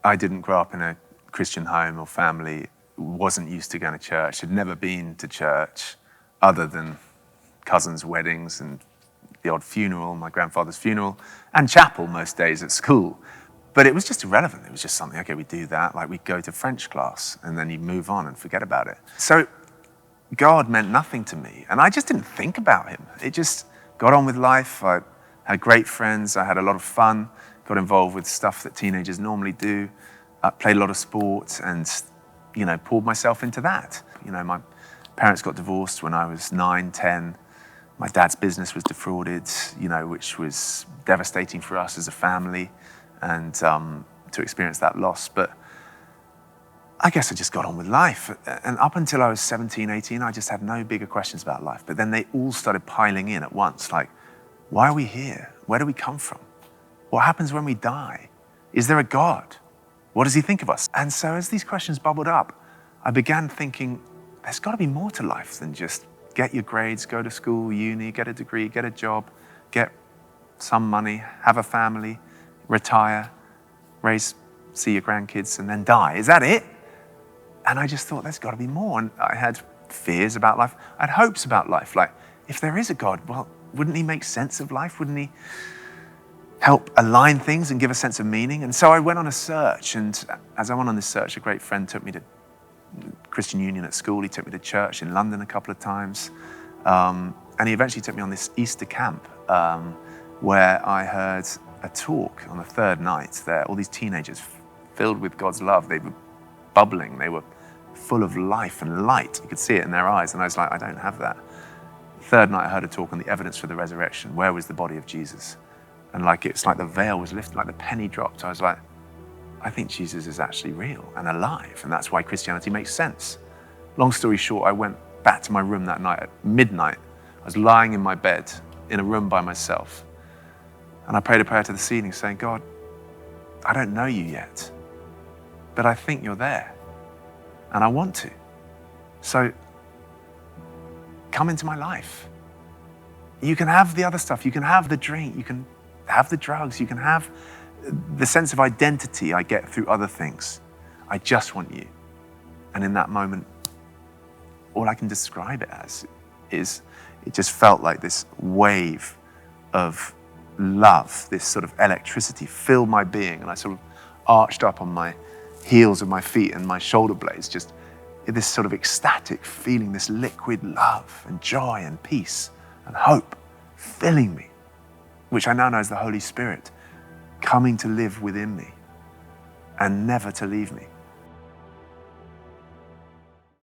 I didn't grow up in a Christian home or family, wasn't used to going to church, had never been to church other than cousins' weddings and the odd funeral, my grandfather's funeral, and chapel most days at school. But it was just irrelevant. It was just something, okay, we do that, like we'd go to French class and then you move on and forget about it. So God meant nothing to me, and I just didn't think about him. It just got on with life. I had great friends, I had a lot of fun, got involved with stuff that teenagers normally do, played a lot of sport and, poured myself into that. My parents got divorced when I was 9, 10. My dad's business was defrauded, which was devastating for us as a family, and to experience that loss. But I guess I just got on with life. And up until I was 17, 18, I just had no bigger questions about life. But then they all started piling in at once, like, why are we here? Where do we come from? What happens when we die? Is there a God? What does he think of us? And so as these questions bubbled up, I began thinking, there's got to be more to life than just get your grades, go to school, uni, get a degree, get a job, get some money, have a family, retire, see your grandkids, and then die. Is that it? And I just thought, there's got to be more. And I had fears about life. I had hopes about life. Like, if there is a God, well, wouldn't he make sense of life? Wouldn't he help align things and give a sense of meaning? And so I went on a search. And as I went on this search, a great friend took me to Christian Union at school. He took me to church in London a couple of times. And he eventually took me on this Easter camp where I heard a talk on the third night there. All these teenagers filled with God's love. They were bubbling. They were full of life and light. You could see it in their eyes. And I was like, I don't have that. Third night I heard a talk on the evidence for the resurrection. Where was the body of Jesus? And it's like the veil was lifted, like the penny dropped. I was like, I think Jesus is actually real and alive. And that's why Christianity makes sense. Long story short, I went back to my room that night at midnight. I was lying in my bed in a room by myself. And I prayed a prayer to the ceiling saying, God, I don't know you yet, but I think you're there and I want to. So come into my life. You can have the other stuff. You can have the drink. You can have the drugs. You can have the sense of identity I get through other things. I just want you. And in that moment, all I can describe it as is it just felt like this wave of love, this sort of electricity filled my being. And I sort of arched up on my heels of my feet and my shoulder blades, just this sort of ecstatic feeling, this liquid love and joy and peace and hope filling me, which I now know is the Holy Spirit coming to live within me and never to leave me.